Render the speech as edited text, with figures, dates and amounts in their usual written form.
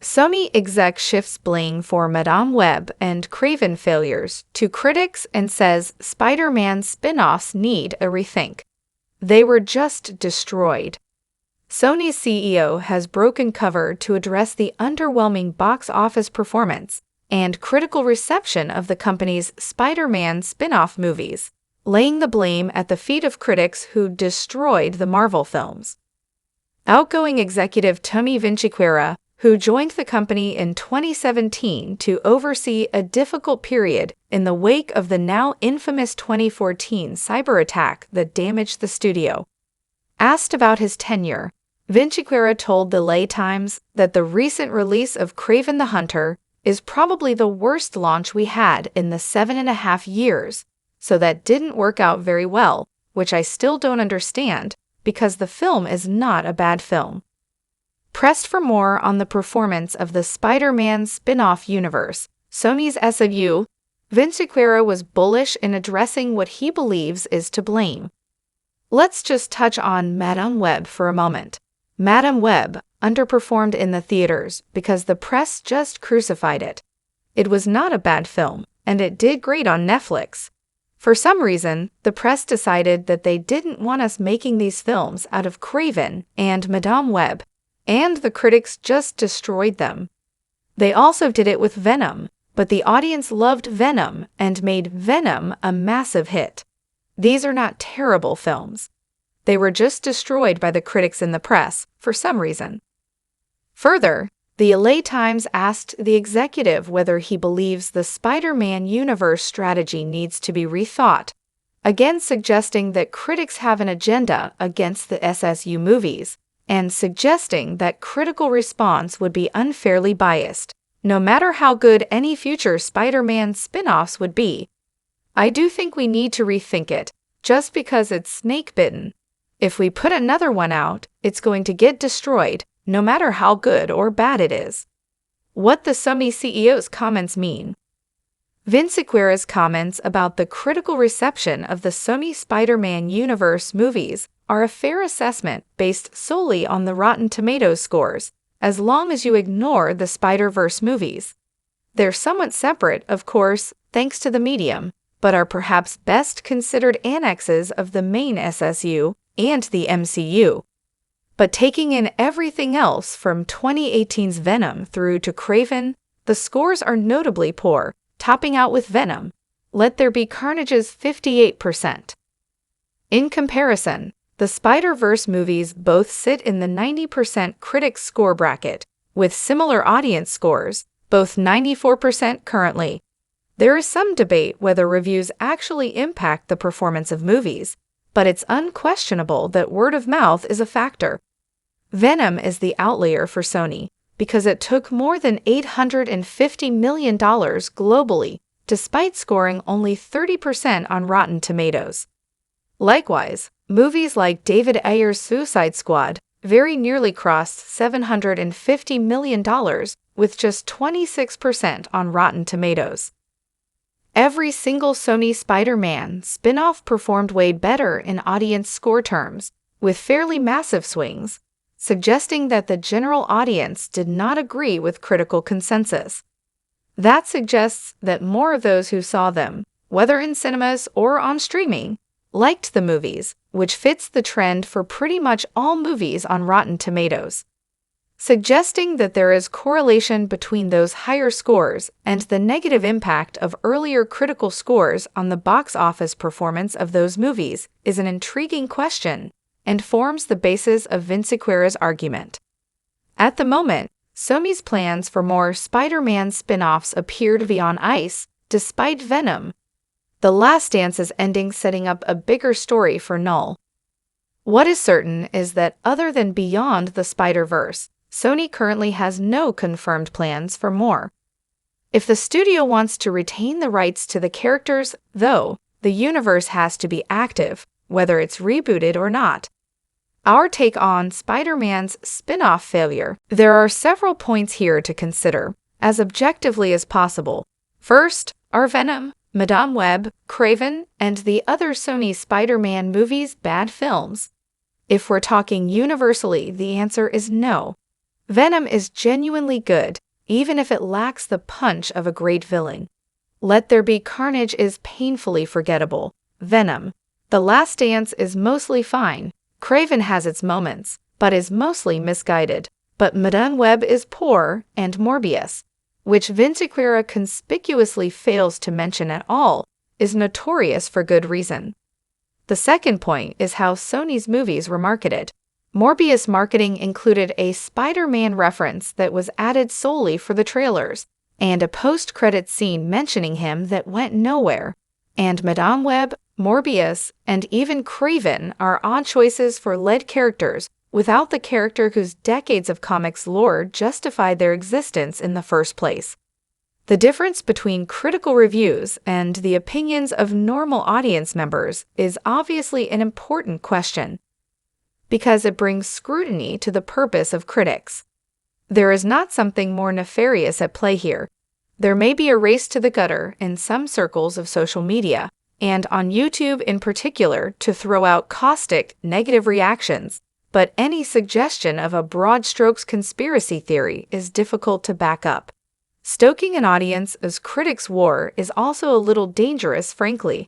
Sony Exec shifts blame for Madame Web and Kraven failures to critics and says Spider-Man spin-offs need a rethink. They were just destroyed. Sony's CEO has broken cover to address the underwhelming box office performance and critical reception of the company's Spider-Man spin-off movies, laying the blame at the feet of critics who destroyed the Marvel films. Outgoing executive Tommy Vinciquerra, who joined the company in 2017 to oversee a difficult period in the wake of the now infamous 2014 cyber attack that damaged the studio. Asked about his tenure, Vinciquerra told the LA Times that the recent release of Kraven the Hunter is probably the worst launch we had in the 7.5 years, so that didn't work out very well, which I still don't understand, because the film is not a bad film. Pressed for more on the performance of the Spider-Man spin-off universe, Sony's SOU, Vinciquerra was bullish in addressing what he believes is to blame. Let's just touch on Madame Web for a moment. Madame Web underperformed in the theaters because the press just crucified it. It was not a bad film, and it did great on Netflix. For some reason, the press decided that they didn't want us making these films out of Kraven and Madame Web, and the critics just destroyed them. They also did it with Venom, but the audience loved Venom and made Venom a massive hit. These are not terrible films. They were just destroyed by the critics in the press for some reason. Further, the LA Times asked the executive whether he believes the Spider-Man universe strategy needs to be rethought, again suggesting that critics have an agenda against the SSU movies, and suggesting that critical response would be unfairly biased, no matter how good any future Spider-Man spin-offs would be. I do think we need to rethink it, just because it's snake-bitten. If we put another one out, it's going to get destroyed, no matter how good or bad it is. What the Sony CEO's comments mean. Vinciquerra's comments about the critical reception of the Sony Spider-Man universe movies are a fair assessment based solely on the Rotten Tomatoes scores, as long as you ignore the Spider-Verse movies. They're somewhat separate, of course, thanks to the medium, but are perhaps best considered annexes of the main SSU and the MCU. But taking in everything else from 2018's Venom through to Kraven, the scores are notably poor, topping out with Venom. Let There Be Carnage's 58%. In comparison, the Spider-Verse movies both sit in the 90% critics score bracket, with similar audience scores, both 94% currently. There is some debate whether reviews actually impact the performance of movies, but it's unquestionable that word of mouth is a factor. Venom is the outlier for Sony, because it took more than $850 million globally, despite scoring only 30% on Rotten Tomatoes. Likewise, movies like David Ayer's Suicide Squad very nearly crossed $750 million with just 26% on Rotten Tomatoes. Every single Sony Spider-Man spin-off performed way better in audience score terms, with fairly massive swings, suggesting that the general audience did not agree with critical consensus. That suggests that more of those who saw them, whether in cinemas or on streaming, liked the movies, which fits the trend for pretty much all movies on Rotten Tomatoes, suggesting that there is correlation between those higher scores and the negative impact of earlier critical scores on the box office performance of those movies is an intriguing question and forms the basis of Vinciquerra's argument. At the moment, Sony's plans for more Spider-Man spin-offs appear to be on ice, despite Venom. The Last Dance is ending, setting up a bigger story for Null. What is certain is that other than Beyond the Spider-Verse, Sony currently has no confirmed plans for more. If the studio wants to retain the rights to the characters, though, the universe has to be active, whether it's rebooted or not. Our take on Spider-Man's spin-off failure. There are several points here to consider, as objectively as possible. First, are Venom, Madame Web, Kraven, and the other Sony Spider-Man movies bad films? If we're talking universally, the answer is no. Venom is genuinely good, even if it lacks the punch of a great villain. Let There Be Carnage is painfully forgettable. Venom. The Last Dance is mostly fine. Kraven has its moments, but is mostly misguided. But Madame Web is poor, and Morbius, which Vinciclera conspicuously fails to mention at all, is notorious for good reason. The second point is how Sony's movies were marketed. Morbius marketing included a Spider-Man reference that was added solely for the trailers, and a post-credit scene mentioning him that went nowhere. And Madame Web, Morbius, and even Kraven are odd choices for lead characters without the character whose decades of comics lore justified their existence in the first place. The difference between critical reviews and the opinions of normal audience members is obviously an important question, because it brings scrutiny to the purpose of critics. There is not something more nefarious at play here. There may be a race to the gutter in some circles of social media, and on YouTube in particular, to throw out caustic, negative reactions, but any suggestion of a broad strokes conspiracy theory is difficult to back up. Stoking an audience as critics' war is also a little dangerous, frankly.